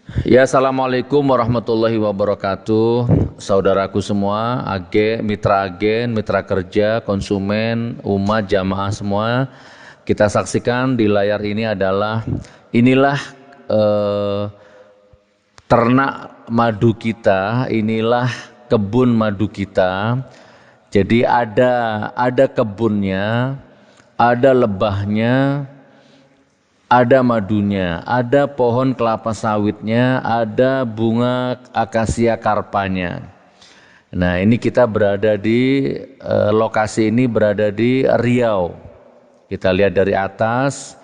Ya, assalamualaikum warahmatullahi wabarakatuh. Saudaraku semua, mitra kerja, konsumen, umat, jamaah semua. Kita saksikan di layar ini adalah inilah eh, ternak madu kita, inilah kebun madu kita. Jadi ada kebunnya, ada lebahnya, ada madunya, ada pohon kelapa sawitnya, ada bunga akasia karpanya. Nah, ini kita berada di lokasi ini berada di Riau. Kita lihat dari atas,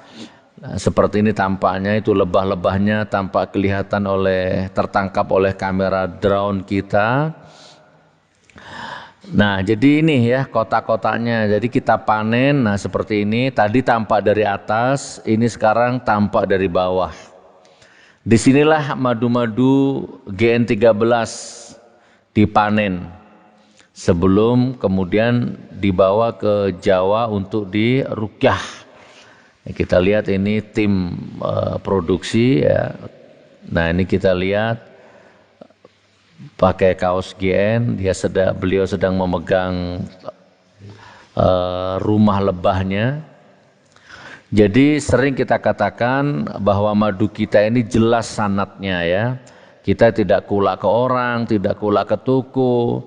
nah, seperti ini tampaknya, itu lebah-lebahnya tampak kelihatan tertangkap oleh kamera drone kita. Nah, jadi ini ya kotak-kotaknya. Jadi kita panen, nah seperti ini. Tadi tampak dari atas, ini sekarang tampak dari bawah. Disinilah madu-madu GN13 dipanen. Sebelum kemudian dibawa ke Jawa untuk dirukyah. Kita lihat ini tim produksi ya. Nah, ini kita lihat pakai kaos GN, beliau sedang memegang rumah lebahnya. Jadi sering kita katakan bahwa madu kita ini jelas sanatnya ya. Kita tidak kulak ke orang, tidak kulak ke toko,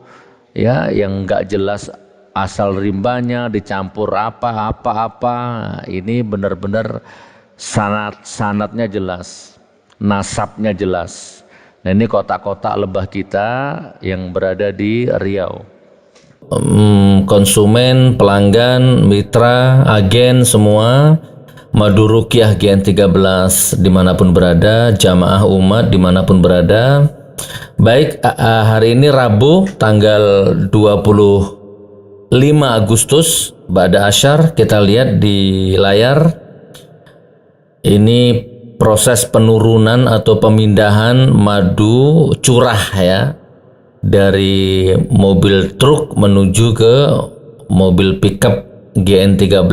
ya, yang enggak jelas asal rimbanya, dicampur apa. Ini benar-benar sanatnya jelas, nasabnya jelas. Nah, ini kotak-kotak lebah kita yang berada di Riau. Konsumen, pelanggan, mitra, agen semua Madu Rukyah GN13 dimanapun berada, jamaah umat dimanapun berada. Baik, hari ini Rabu tanggal 25 Agustus Ba'da Asyar, kita lihat di layar ini proses penurunan atau pemindahan madu curah ya dari mobil truk menuju ke mobil pickup GN13.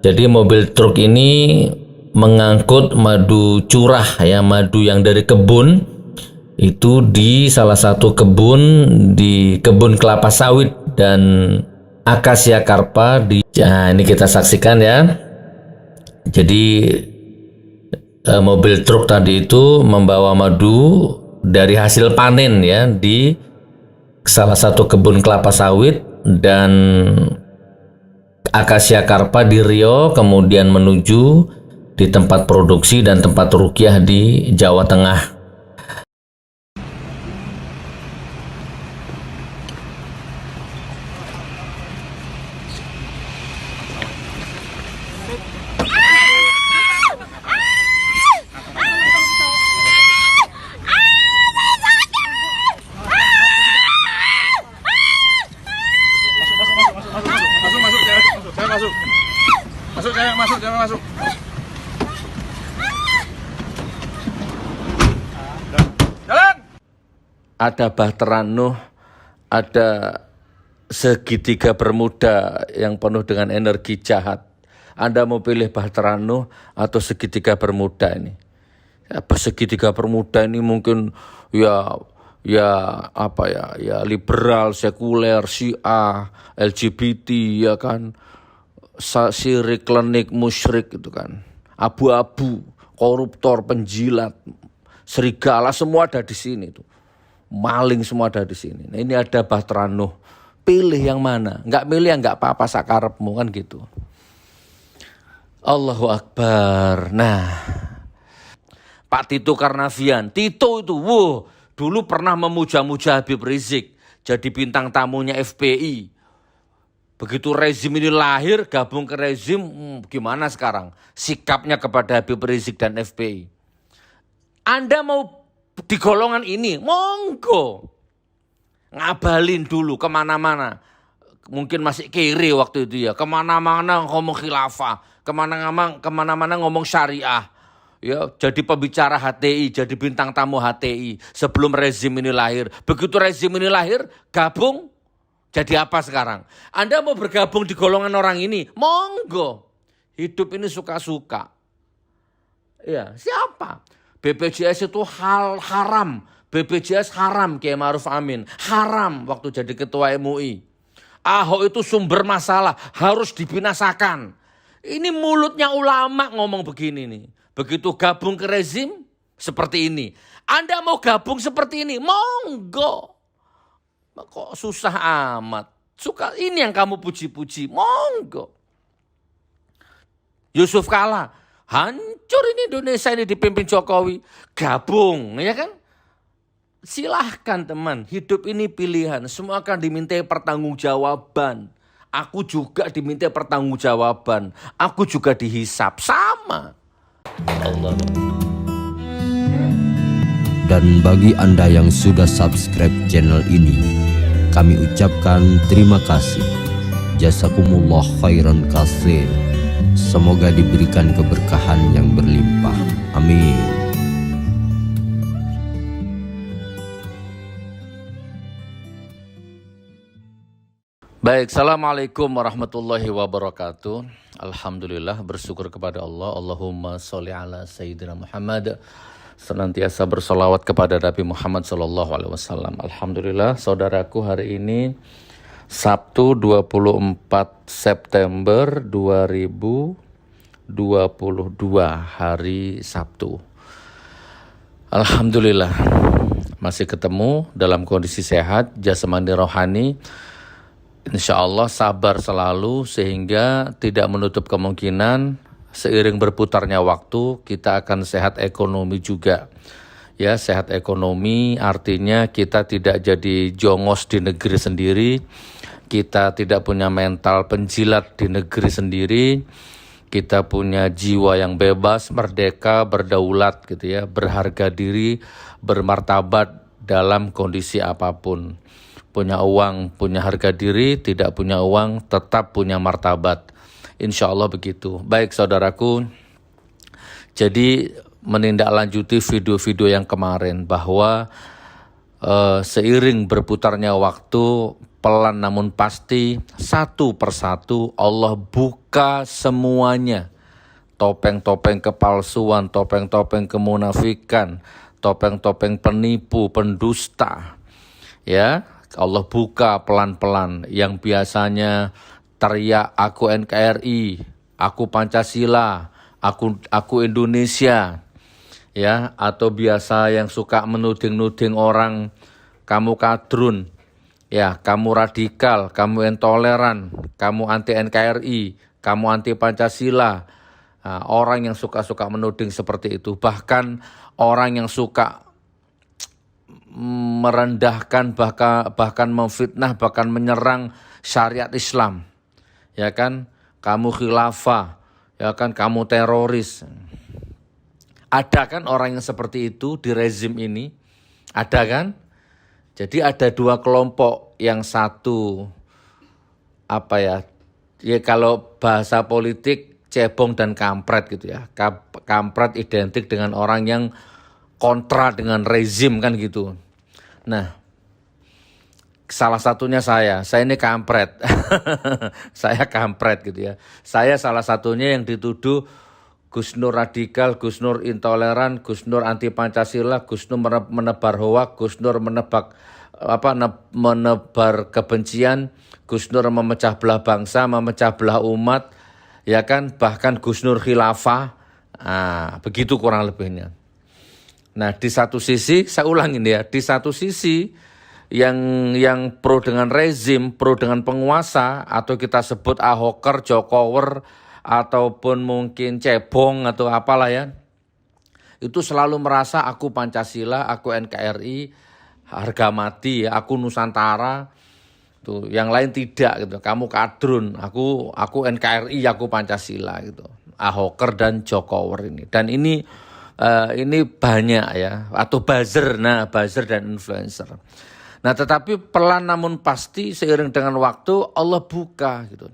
Jadi mobil truk ini mengangkut madu curah ya, madu yang dari kebun itu di salah satu kebun, di kebun kelapa sawit dan akasia karpa di. Nah, ini kita saksikan ya. Jadi mobil truk tadi itu membawa madu dari hasil panen ya di salah satu kebun kelapa sawit dan akasia karpa di Riau, kemudian menuju di tempat produksi dan tempat rukyah di Jawa Tengah. Masuk. Jalan. Ada Bahtera Nuh, ada segitiga bermuda yang penuh dengan energi jahat. Anda mau pilih Bahtera Nuh atau segitiga bermuda ini? Segitiga bermuda ini mungkin ya liberal, sekuler, Syiah, LGBT ya kan, syirik, klenik, musyrik gitu kan, abu-abu, koruptor, penjilat, serigala semua ada di sini tuh, maling semua ada di sini. Nah, ini ada Bahtera Nuh, pilih yang mana? Nggak pilih ya nggak apa-apa, sakarepmu kan gitu. Allahu Akbar. Nah, Pak Tito Karnavian, Tito itu, dulu pernah memuja-muja Habib Rizik, jadi bintang tamunya FPI. Begitu rezim ini lahir, gabung ke rezim, gimana sekarang sikapnya kepada Habib Rizik dan FPI? Anda mau di golongan ini, monggo. Ngabalin dulu kemana-mana. Mungkin masih kiri waktu itu ya, kemana-mana ngomong khilafah, kemana-mana ngomong syariah. Ya, jadi pembicara HTI, jadi bintang tamu HTI sebelum rezim ini lahir. Begitu rezim ini lahir, gabung. Jadi apa sekarang? Anda mau bergabung di golongan orang ini? Monggo. Hidup ini suka-suka. Ya, siapa? BPJS itu haram. BPJS haram, Kiai Ma'ruf Amin. Haram waktu jadi ketua MUI. Ahok itu sumber masalah, harus dibinasakan. Ini mulutnya ulama ngomong begini nih. Begitu gabung ke rezim seperti ini. Anda mau gabung seperti ini, monggo. Kok susah amat. Suka ini yang kamu puji-puji, monggo. Yusuf Kala, hancur ini Indonesia ini dipimpin Jokowi. Gabung, ya kan? Silahkan teman, hidup ini pilihan. Semua akan dimintai pertanggungjawaban. Aku juga dimintai pertanggungjawaban. Aku juga dihisap, sama. Allah. Dan bagi Anda yang sudah subscribe channel ini, kami ucapkan terima kasih. Jazakumullah khairan katsir. Semoga diberikan keberkahan yang berlimpah. Amin. Baik, Assalamualaikum warahmatullahi wabarakatuh. Alhamdulillah, bersyukur kepada Allah. Allahumma sholli ala Sayyidina Muhammad. Senantiasa bersolawat kepada Nabi Muhammad SAW. Alhamdulillah, saudaraku, hari ini Sabtu 24 September 2022, hari Sabtu. Alhamdulillah, masih ketemu dalam kondisi sehat, jasmani rohani. Insya Allah sabar selalu sehingga tidak menutup kemungkinan seiring berputarnya waktu kita akan sehat ekonomi juga. Ya, sehat ekonomi artinya kita tidak jadi jongos di negeri sendiri, kita tidak punya mental penjilat di negeri sendiri, kita punya jiwa yang bebas, merdeka, berdaulat gitu ya, berharga diri, bermartabat dalam kondisi apapun. Punya uang, punya harga diri, tidak punya uang, tetap punya martabat. Insya Allah begitu. Baik saudaraku, jadi menindaklanjuti video-video yang kemarin bahwa seiring berputarnya waktu, pelan namun pasti, satu persatu Allah buka semuanya. Topeng-topeng kepalsuan, topeng-topeng kemunafikan, topeng-topeng penipu, pendusta. Ya, Allah buka pelan-pelan. Yang biasanya teriak aku NKRI, aku Pancasila, aku Indonesia, ya, atau biasa yang suka menuding-nuding orang, kamu kadrun, ya, kamu radikal, kamu intoleran, kamu anti NKRI, kamu anti Pancasila. Nah, orang yang suka-suka menuding seperti itu, bahkan orang yang suka merendahkan, bahkan memfitnah, bahkan menyerang syariat Islam, ya kan, kamu khilafah, ya kan, kamu teroris. Ada kan orang yang seperti itu di rezim ini? Ada kan? Jadi ada dua kelompok, yang satu ya kalau bahasa politik cebong dan kampret gitu ya. Kampret identik dengan orang yang kontra dengan rezim kan gitu. Nah, salah satunya saya ini kampret. Saya kampret gitu ya. Saya salah satunya yang dituduh Gus Nur radikal, Gus Nur intoleran, Gus Nur anti Pancasila, Gus Nur menebar hoak, Gus Nur menebar kebencian, Gus Nur memecah belah bangsa, memecah belah umat, ya kan, bahkan Gus Nur khilafah. Begitu kurang lebihnya. Nah, di satu sisi, saya ulangin ya, di satu sisi yang pro dengan rezim, pro dengan penguasa, atau kita sebut Ahoker, Jokower, ataupun mungkin cebong atau apalah ya, itu selalu merasa aku Pancasila, aku NKRI, harga mati ya, aku Nusantara, tuh, yang lain tidak gitu. Kamu kadrun, aku NKRI, aku Pancasila gitu. Ahoker dan Jokower ini. Dan ini banyak ya, atau buzzer dan influencer. Nah, tetapi pelan namun pasti seiring dengan waktu Allah buka gitu.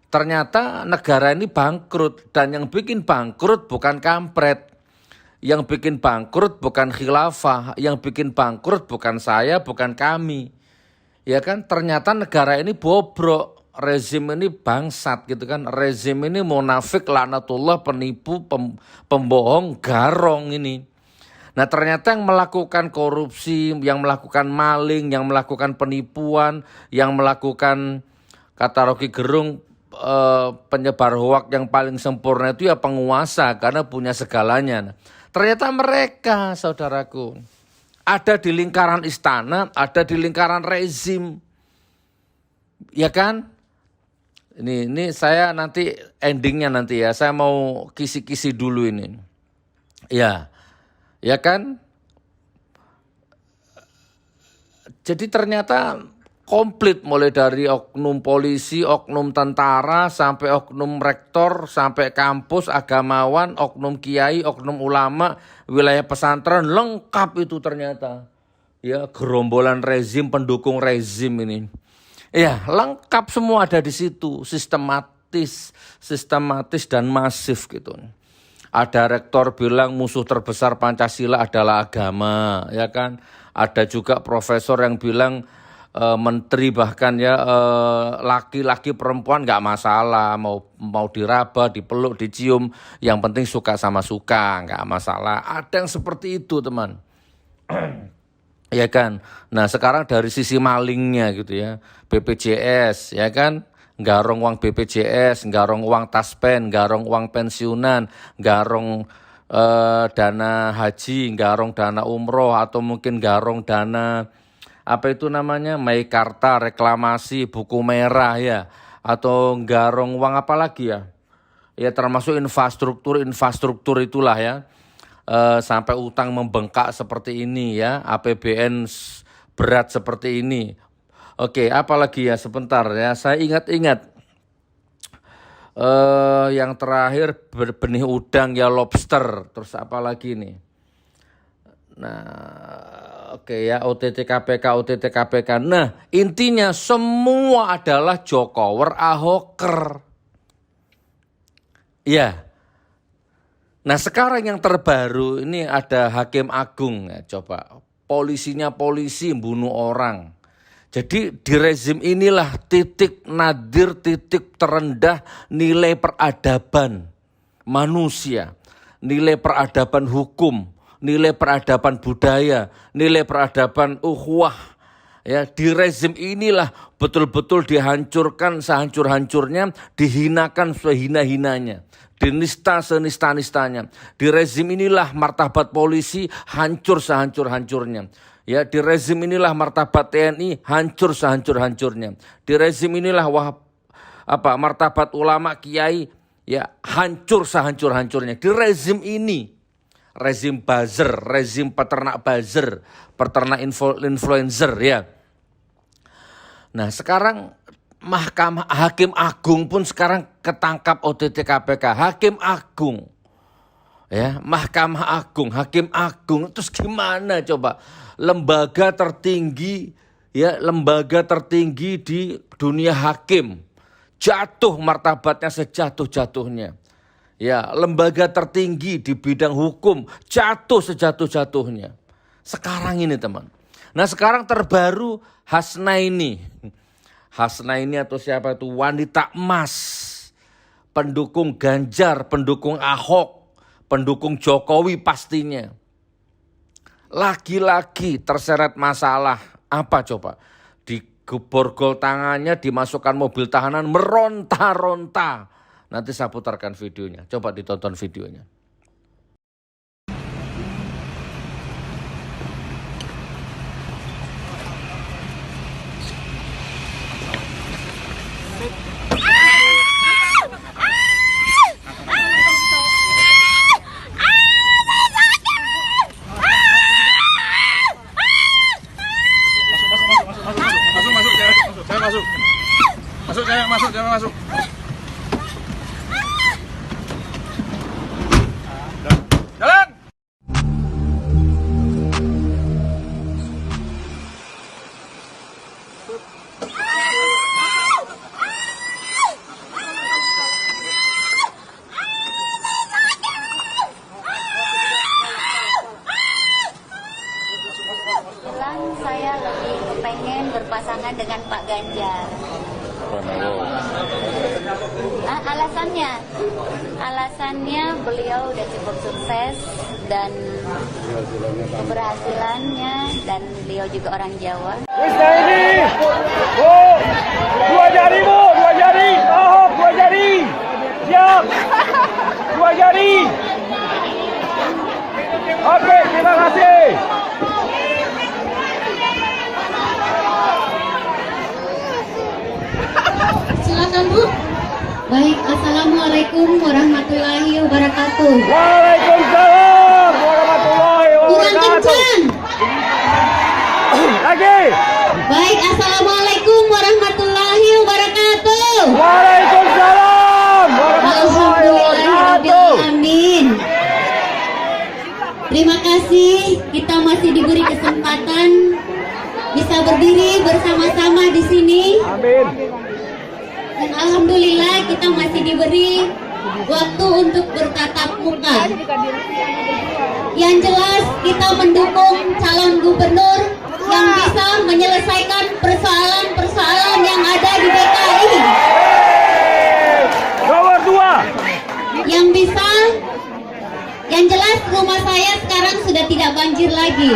Ternyata negara ini bangkrut, dan yang bikin bangkrut bukan kampret. Yang bikin bangkrut bukan khilafah, yang bikin bangkrut bukan saya, bukan kami. Ya kan, ternyata negara ini bobrok. Rezim ini bangsat gitu kan. Rezim ini munafik, laknatullah, penipu, pembohong, garong ini. Nah ternyata yang melakukan korupsi, yang melakukan maling, yang melakukan penipuan, yang melakukan kata Rocky Gerung penyebar hoak yang paling sempurna itu ya penguasa karena punya segalanya. Ternyata mereka saudaraku ada di lingkaran istana, ada di lingkaran rezim. Ya kan? Ini saya nanti endingnya nanti ya, saya mau kisi-kisi dulu ini. Ya kan? Jadi ternyata komplit mulai dari oknum polisi, oknum tentara, sampai oknum rektor, sampai kampus, agamawan, oknum kiai, oknum ulama, wilayah pesantren, lengkap itu ternyata. Ya, gerombolan rezim, pendukung rezim ini. Ya, lengkap semua ada di situ, sistematis dan masif gitu. Ada rektor bilang musuh terbesar Pancasila adalah agama, ya kan? Ada juga profesor yang bilang menteri bahkan ya laki-laki perempuan nggak masalah, mau diraba, dipeluk, dicium, yang penting suka sama suka, nggak masalah. Ada yang seperti itu teman. Ya kan. Nah sekarang dari sisi malingnya gitu ya, BPJS ya kan, garong uang BPJS, garong uang taspen, garong uang pensiunan, garong dana haji, garong dana umroh, atau mungkin garong dana apa itu namanya, Meikarta, reklamasi, buku merah ya, atau garong uang apa lagi ya, ya termasuk infrastruktur itulah ya, sampai utang membengkak seperti ini ya, APBN berat seperti ini. Oke, apalagi ya, sebentar ya, saya ingat-ingat. Yang terakhir benih udang ya, lobster, terus apa lagi nih? Nah, oke ya, OTT KPK. Nah, intinya semua adalah Jokower Ahoker. Ya. Nah, sekarang yang terbaru ini ada Hakim Agung ya, coba. Polisinya polisi bunuh orang. Jadi di rezim inilah titik nadir, titik terendah nilai peradaban manusia, nilai peradaban hukum, nilai peradaban budaya, nilai peradaban ukhuwah. Ya, di rezim inilah betul-betul dihancurkan sehancur-hancurnya, dihinakan sehina-hinanya, dinista senista-nistanya. Di rezim inilah martabat polisi hancur sehancur-hancurnya. Ya, di rezim inilah martabat TNI hancur sehancur-hancurnya. Di rezim inilah martabat ulama kiai ya hancur sehancur-hancurnya. Di rezim ini, rezim buzzer, rezim peternak buzzer, peternak influencer ya. Nah, sekarang Mahkamah Hakim Agung pun sekarang ketangkap OTT KPK. Hakim Agung. Ya, Mahkamah Agung, Hakim Agung. Terus gimana coba? Lembaga tertinggi di dunia hakim jatuh martabatnya sejatuh-jatuhnya. Ya, lembaga tertinggi di bidang hukum jatuh sejatuh-jatuhnya. Sekarang ini teman. Nah sekarang terbaru Hasnaini atau siapa itu, wanita emas, pendukung Ganjar, pendukung Ahok, pendukung Jokowi pastinya. Lagi-lagi terseret masalah apa coba? Digeborgol tangannya, dimasukkan mobil tahanan, meronta-ronta. Nanti saya putarkan videonya. Coba ditonton videonya. Masuk. Jalan. Saya lebih pengen berpasangan dengan Pak Ganjar. Alasannya beliau udah cukup sukses dan keberhasilannya, dan beliau juga orang Jawa. Isnaini, Bu, dua jari Bu, dua jari, Ahok, dua jari, siap, dua jari. Oke, terima kasih. Silakan Bu. Baik, Assalamualaikum warahmatullahi wabarakatuh. Waalaikumsalam warahmatullahi Kurang wabarakatuh. kencang. Lagi. Baik, Assalamualaikum warahmatullahi wabarakatuh. Waalaikumsalam warahmatullahi wabarakatuh. Alhamdulillahirrahmanirrahim. Terima kasih, kita masih diberi kesempatan bisa berdiri bersama-sama di sini. Amin. Dan alhamdulillah kita masih diberi waktu untuk bertatap muka. Yang jelas kita mendukung calon gubernur yang bisa menyelesaikan persoalan-persoalan yang ada di DKI. Nomor 2. Yang bisa, yang jelas rumah saya sekarang sudah tidak banjir lagi.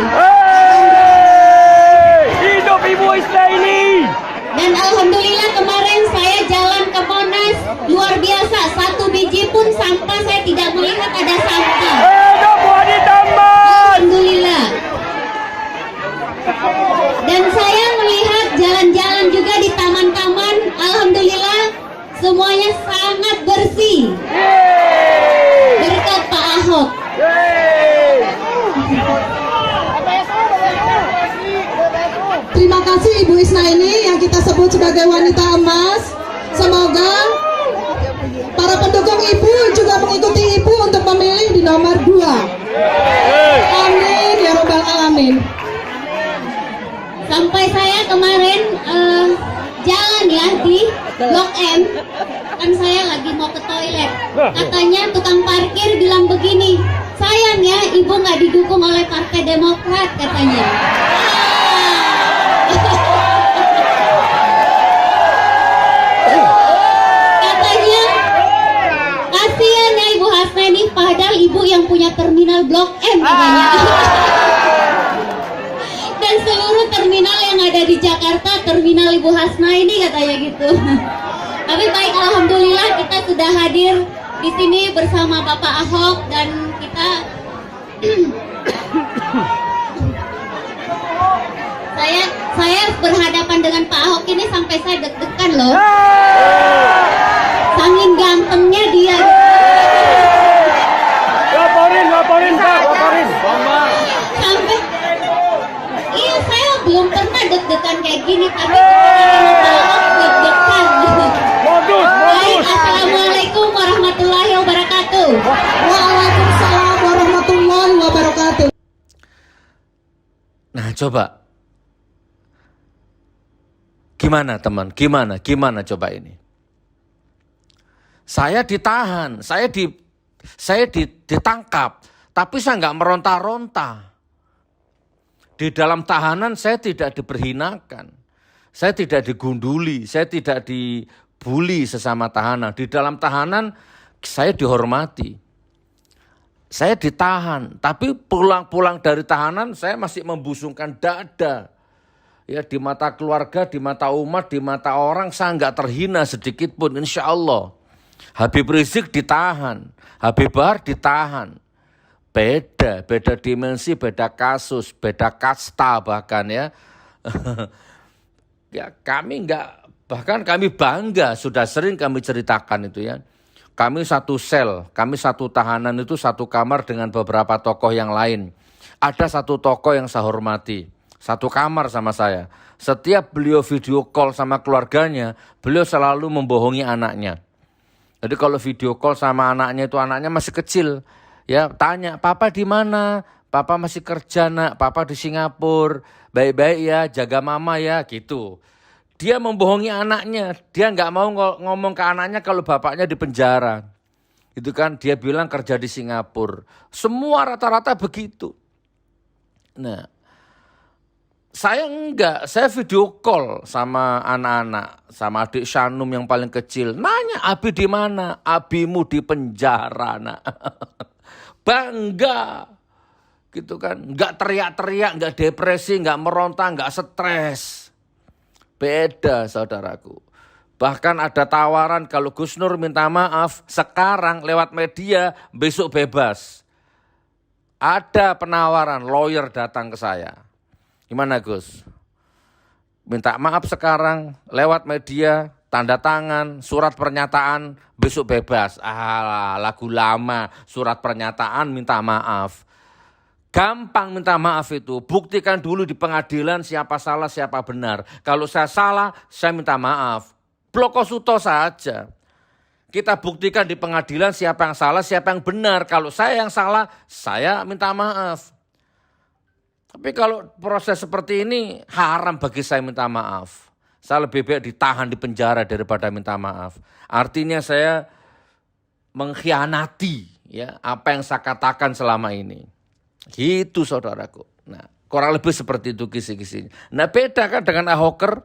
Hidup Ibu Isnaini. Dan alhamdulillah kemarin saya jalan ke Monas, luar biasa, 1 biji pun sampah saya tidak melihat ada sampah. Hidup Wadi Tamban. Alhamdulillah. Dan saya melihat jalan-jalan juga di taman-taman, alhamdulillah semuanya sangat bersih berkat Pak Ahok. Terima kasih Ibu Isnaini yang kita sebut sebagai wanita emas. Semoga para pendukung Ibu juga mengikuti Ibu untuk memilih di nomor 2. Amin ya robbal alamin. Sampai saya kemarin jalan ya di Blok M, kan saya lagi mau ke toilet. Katanya tukang parkir bilang begini, sayang ya ibu nggak didukung oleh Partai Demokrat katanya. Katanya kasihan ya Ibu Hasnani, padahal ibu yang punya terminal Blok M katanya. Dan seluruh terminal yang ada di Jakarta, terminal Ibu Hasnani katanya gitu. Tapi baik, alhamdulillah kita sudah hadir di sini bersama Bapak Ahok dan kita saya berhadapan dengan Pak Ahok ini sampai saya deg-degan loh. Saking gantengnya dia. Laporin Pak, laporin. Sampai iya, saya belum pernah deg-degan kayak gini, tapi ketika Pak Ahok deg-degan. Modus. Baik, Assalamualaikum warahmatullahi wabarakatuh. Waalaikumsalam warahmatullahi wabarakatuh. Nah, coba. Gimana teman? Gimana coba ini? Saya ditahan, saya ditangkap, tapi saya nggak meronta-ronta. Di dalam tahanan saya tidak diperhinakan, saya tidak digunduli, saya tidak dibully sesama tahanan. Di dalam tahanan saya dihormati. Saya ditahan, tapi pulang dari tahanan saya masih membusungkan dada. Ya, di mata keluarga, di mata umat, di mata orang saya nggak terhina sedikit pun, insya Allah. Habib Rizik ditahan, Habib Bahar ditahan. Beda dimensi, beda kasus, beda kasta bahkan ya. Ya kami enggak, bahkan kami bangga, sudah sering kami ceritakan itu ya. Kami satu sel, kami satu tahanan itu satu kamar dengan beberapa tokoh yang lain. Ada satu tokoh yang saya hormati, satu kamar sama saya. Setiap beliau video call sama keluarganya, beliau selalu membohongi anaknya. Jadi kalau video call sama anaknya itu anaknya masih kecil. Ya, tanya, "Papa di mana?" "Papa masih kerja, Nak. Papa di Singapura. Baik-baik ya, jaga mama ya," gitu. Dia membohongi anaknya. Dia nggak mau ngomong ke anaknya kalau bapaknya di penjara. Itu kan dia bilang kerja di Singapura. Semua rata-rata begitu. Nah, saya enggak. Saya video call sama anak-anak, sama adik Shanum yang paling kecil. Nanya, "Abi di mana?" "Abimu di penjara, Nak." Bangga. gitu kan, nggak teriak-teriak, nggak depresi, nggak meronta, nggak stres. Beda saudaraku. Bahkan ada tawaran kalau Gus Nur minta maaf sekarang lewat media, besok bebas. Ada penawaran, lawyer datang ke saya. Gimana Gus? Minta maaf sekarang lewat media, tanda tangan, surat pernyataan, besok bebas. Lagu lama, surat pernyataan minta maaf. Gampang minta maaf itu, buktikan dulu di pengadilan siapa salah, siapa benar. Kalau saya salah, saya minta maaf. Blokosuto saja. Kita buktikan di pengadilan siapa yang salah, siapa yang benar. Kalau saya yang salah, saya minta maaf. Tapi kalau proses seperti ini haram bagi saya minta maaf. Saya lebih baik ditahan di penjara daripada minta maaf. Artinya saya mengkhianati ya apa yang saya katakan selama ini. Gitu saudaraku. Nah, kurang lebih seperti itu kisi-kisinya. Nah, beda kan dengan Ahoker.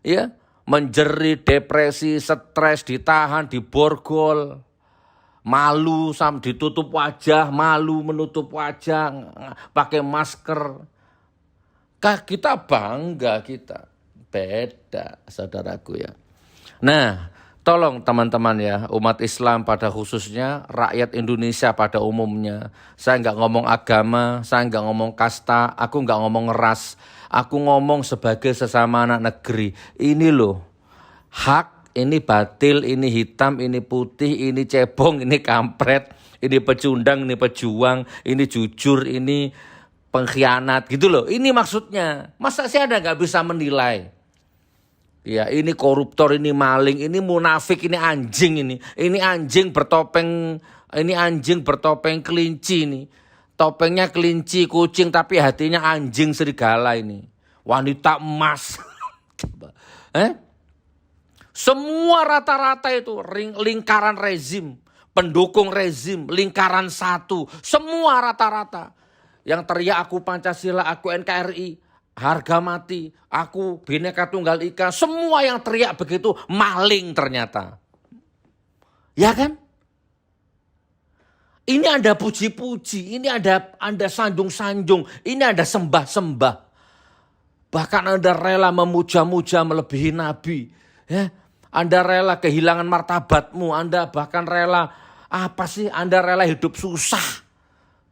Ya, menjerit, depresi, stres, ditahan, diborgol, malu, ditutup wajah, malu menutup wajah, pakai masker. Kita bangga kita. Beda saudaraku ya. Nah, tolong teman-teman ya, umat Islam pada khususnya, rakyat Indonesia pada umumnya. Saya nggak ngomong agama, saya nggak ngomong kasta, aku nggak ngomong ras. Aku ngomong sebagai sesama anak negeri. Ini loh, hak, ini batil, ini hitam, ini putih, ini cebong, ini kampret, ini pecundang, ini pejuang, ini jujur, ini pengkhianat gitu loh. Ini maksudnya. Masa sih Anda nggak bisa menilai? Ya, ini koruptor, ini maling, ini munafik, ini anjing ini. Ini anjing bertopeng kelinci ini. Topengnya kelinci, kucing, tapi hatinya anjing serigala ini. Wanita emas. Semua rata-rata itu lingkaran rezim, pendukung rezim, lingkaran satu. Semua rata-rata. Yang teriak aku Pancasila, aku NKRI, harga mati, aku Bhinneka Tunggal Ika. Semua yang teriak begitu maling ternyata. Ya kan? Ini Anda puji-puji, ini Anda sanjung-sanjung, ini Anda sembah-sembah. Bahkan Anda rela memuja-muja melebihi Nabi. Ya, Anda rela kehilangan martabatmu, Anda bahkan rela, Anda rela hidup susah.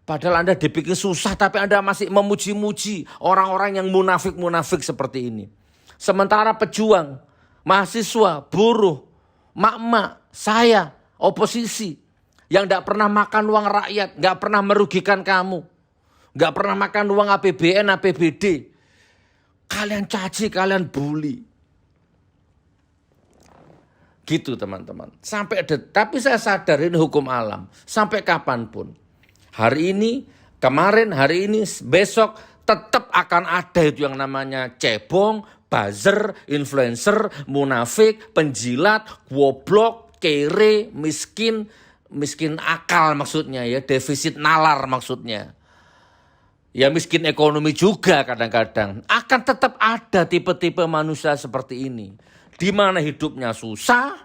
Padahal Anda dibikin susah tapi Anda masih memuji-muji orang-orang yang munafik-munafik seperti ini. Sementara pejuang, mahasiswa, buruh, mak-mak, saya, oposisi, yang gak pernah makan uang rakyat, gak pernah merugikan kamu, gak pernah makan uang APBN, APBD. Kalian caci, kalian bully. Gitu teman-teman. Tapi saya sadar ini hukum alam. Sampai kapanpun. Hari ini, kemarin, hari ini, besok tetap akan ada itu yang namanya cebong, buzzer, influencer, munafik, penjilat, goblok, kere, miskin akal maksudnya ya, defisit nalar maksudnya. Ya miskin ekonomi juga kadang-kadang. Akan tetap ada tipe-tipe manusia seperti ini. Di mana hidupnya susah,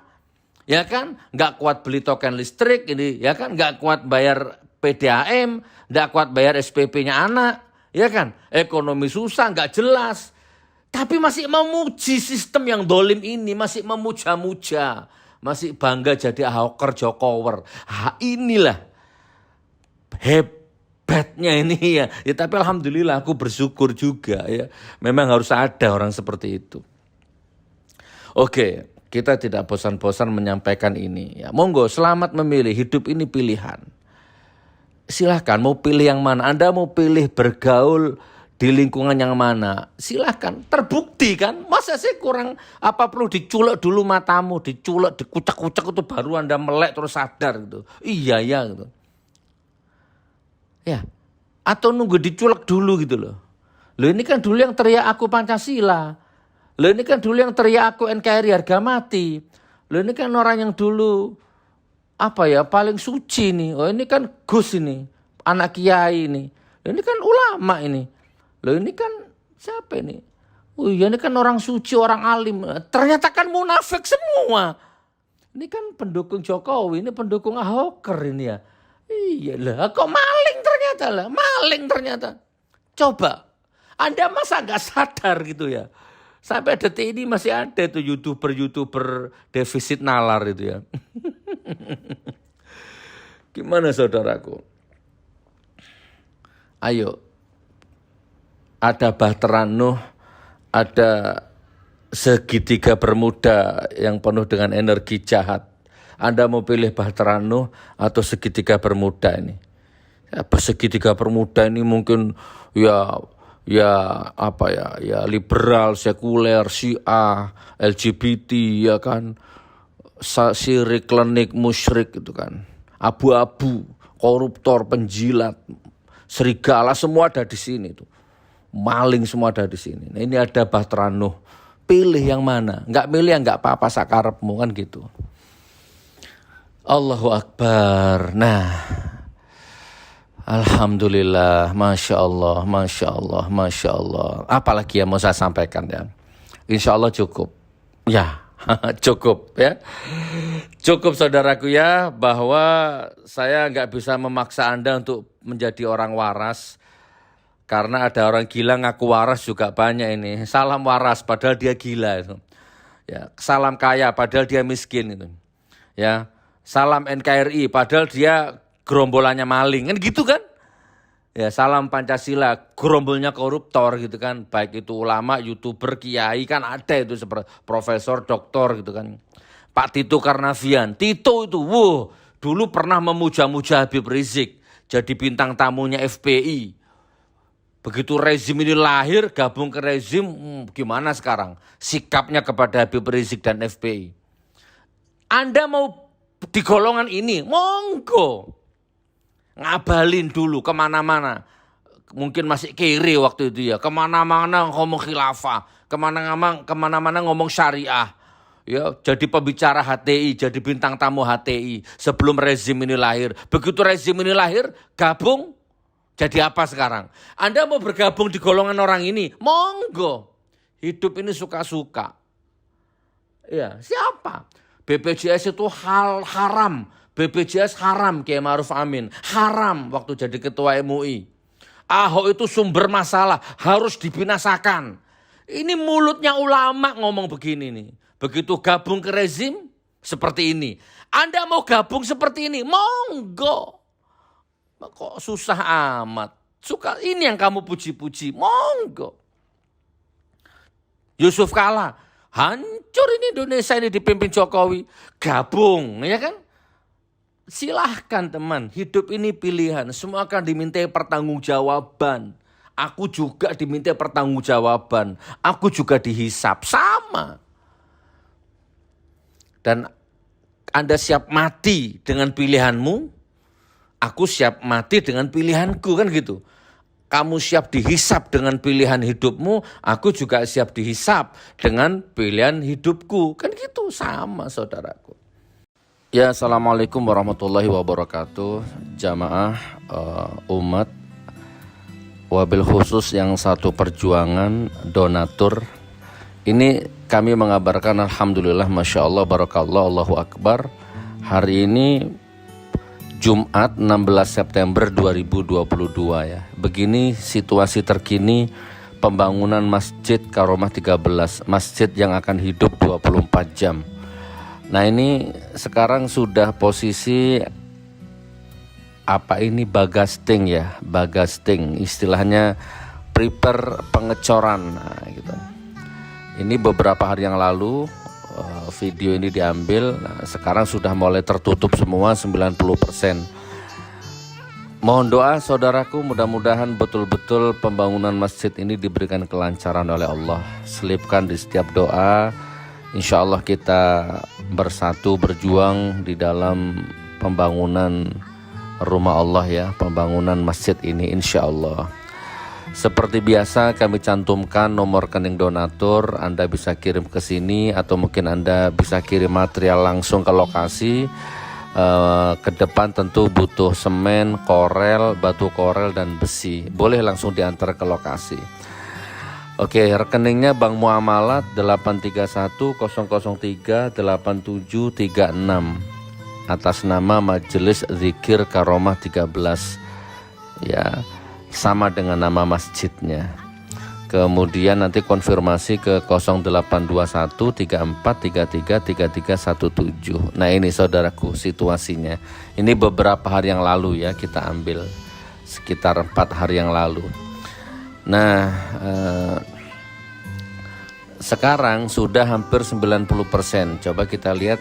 ya kan? Nggak kuat beli token listrik, ini ya kan? Nggak kuat bayar PDAM, nggak kuat bayar SPP-nya anak, ya kan? Ekonomi susah, nggak jelas. Tapi masih memuji sistem yang dolim ini, masih memuja-muja. Masih bangga jadi Ahoker Jokower. Inilah hebatnya ini ya. Tapi alhamdulillah aku bersyukur juga ya. Memang harus ada orang seperti itu. Oke, kita tidak bosan-bosan menyampaikan ini. Ya, monggo selamat memilih, hidup ini pilihan. Silahkan mau pilih yang mana. Anda mau pilih bergaul di lingkungan yang mana. Silahkan, terbukti kan. Masa sih kurang perlu diculek dulu matamu. Diculek, dikucak-kucak itu baru Anda melek terus sadar gitu. Iya gitu. Ya, atau nunggu diculek dulu gitu loh. Loh ini kan dulu yang teriak aku Pancasila. Loh ini kan dulu yang teriak aku NKRI harga mati. Loh ini kan orang yang dulu paling suci nih. Oh ini kan Gus ini, anak kiai ini. Loh, ini kan ulama ini. Loh ini kan siapa ini? Oh iya ini kan orang suci, orang alim. Ternyata kan munafik semua. Ini kan pendukung Jokowi, ini pendukung Ahoker ini ya. Iya lah, kok maling ternyata. Ternyata lah, maling ternyata. Coba, Anda masa nggak sadar gitu ya? Sampai detik ini masih ada tuh YouTuber defisit nalar itu ya. Gimana saudaraku? Ayo, ada Bahtera Nuh, ada segitiga bermuda yang penuh dengan energi jahat. Anda mau pilih Bahtera Nuh atau segitiga bermuda ini? Ya, segitiga bermuda ini mungkin ya liberal, sekuler, Syiah, LGBT ya kan, syirik, klinik, musyrik gitu kan, abu-abu, koruptor, penjilat, serigala semua ada di sini tuh, maling semua ada di sini. Nah, ini ada Bahtera Nuh, pilih yang mana? Nggak milih ya nggak apa-apa, sakarepmu kan gitu. Allahu Akbar. Nah, alhamdulillah, Masya Allah, Masya Allah, Masya Allah. Apalagi yang mau saya sampaikan ya. Insya Allah cukup. Ya, cukup ya. Cukup saudaraku ya, bahwa saya nggak bisa memaksa Anda untuk menjadi orang waras. Karena ada orang gila ngaku waras juga banyak ini. Salam waras padahal dia gila itu. Ya, salam kaya padahal dia miskin itu. Ya, salam NKRI padahal dia gerombolannya maling, kan gitu kan? Ya, salam Pancasila, gerombolnya koruptor gitu kan. Baik itu ulama, YouTuber, kiai kan ada itu seperti profesor, doktor gitu kan. Pak Tito Karnavian, Tito itu, dulu pernah memuja-muja Habib Rizik, jadi bintang tamunya FPI. Begitu rezim ini lahir, gabung ke rezim, gimana sekarang sikapnya kepada Habib Rizik dan FPI? Anda mau di golongan ini, monggo. Ngabalin dulu kemana-mana. Mungkin masih kiri waktu itu ya. Kemana-mana ngomong khilafah. Kemana-mana ngomong syariah. Ya, jadi pembicara HTI, jadi bintang tamu HTI. Sebelum rezim ini lahir. Begitu rezim ini lahir, gabung. Jadi apa sekarang? Anda mau bergabung di golongan orang ini? Monggo. Hidup ini suka-suka. Ya, siapa? BPJS itu haram. BPJS haram, Kiai Ma'ruf Amin. Haram waktu jadi ketua MUI. Ahok itu sumber masalah, harus dibinasakan. Ini mulutnya ulama ngomong begini nih. Begitu gabung ke rezim, seperti ini. Anda mau gabung seperti ini, monggo. Kok susah amat. Suka ini yang kamu puji-puji, monggo. Yusuf Kala, hancur ini Indonesia ini dipimpin Jokowi. Gabung, ya kan? Silahkan teman, hidup ini pilihan. Semua akan dimintai pertanggungjawaban. Aku juga dimintai pertanggungjawaban. Aku juga dihisap, sama. Dan Anda siap mati dengan pilihanmu, aku siap mati dengan pilihanku, kan gitu. Kamu siap dihisap dengan pilihan hidupmu, aku juga siap dihisap dengan pilihan hidupku. Kan gitu, sama saudaraku. Ya, assalamualaikum warahmatullahi wabarakatuh. Jamaah umat, wabil khusus yang satu perjuangan, donatur. Ini kami mengabarkan alhamdulillah, masya Allah, barakallah, Allahu Akbar. Hari ini Jumat 16 September 2022 ya. Begini situasi terkini pembangunan Masjid Karomah 13, masjid yang akan hidup 24 jam. Nah, ini sekarang sudah posisi bagasting ya, bagasting, istilahnya prepare pengecoran. Nah, gitu. Ini beberapa hari yang lalu video ini diambil. Nah, sekarang sudah mulai tertutup semua 90%. Mohon doa saudaraku, mudah-mudahan betul-betul pembangunan masjid ini diberikan kelancaran oleh Allah. Selipkan di setiap doa. Insya Allah kita bersatu berjuang di dalam pembangunan rumah Allah ya, pembangunan masjid ini insya Allah. Seperti biasa kami cantumkan nomor rekening donatur. Anda bisa kirim ke sini atau mungkin Anda bisa kirim material langsung ke lokasi. Ke depan tentu butuh semen, korel, batu korel dan besi. Boleh langsung diantar ke lokasi. Oke, rekeningnya Bank Muamalat 831-003-8736 atas nama Majelis Zikir Karomah 13. ya, sama dengan nama masjidnya. Kemudian nanti konfirmasi ke 0821 34 33 33 17. Nah ini saudaraku situasinya. Ini beberapa hari yang lalu ya, kita ambil sekitar 4 hari yang lalu. Nah sekarang sudah hampir 90%. Coba kita lihat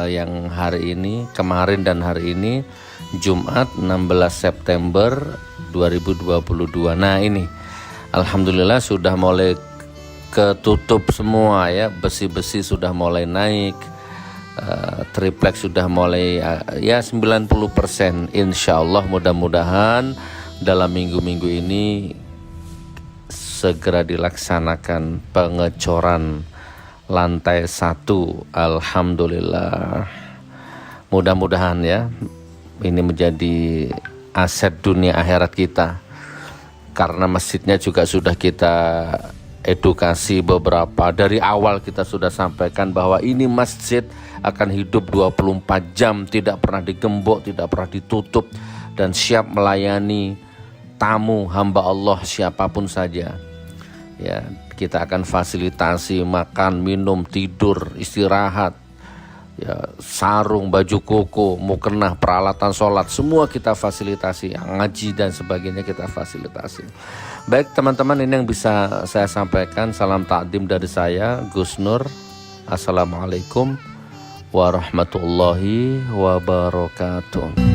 yang hari ini, kemarin dan hari ini, Jumat 16 September 2022. Nah ini alhamdulillah sudah mulai ketutup semua ya, besi-besi sudah mulai naik, triplek sudah mulai ya 90%. Insya Allah mudah-mudahan dalam minggu-minggu ini segera dilaksanakan pengecoran lantai 1. Alhamdulillah, mudah-mudahan ya ini menjadi aset dunia akhirat kita. Karena masjidnya juga sudah kita edukasi beberapa. Dari awal kita sudah sampaikan bahwa ini masjid akan hidup 24 jam, tidak pernah digembok, tidak pernah ditutup, dan siap melayani tamu hamba Allah siapapun saja. Ya, kita akan fasilitasi makan, minum, tidur, istirahat, ya, sarung, baju koko, mukena, peralatan sholat, semua kita fasilitasi, ngaji dan sebagainya kita fasilitasi. Baik teman-teman, ini yang bisa saya sampaikan. Salam takdim dari saya, Gus Nur. Assalamualaikum warahmatullahi wabarakatuh.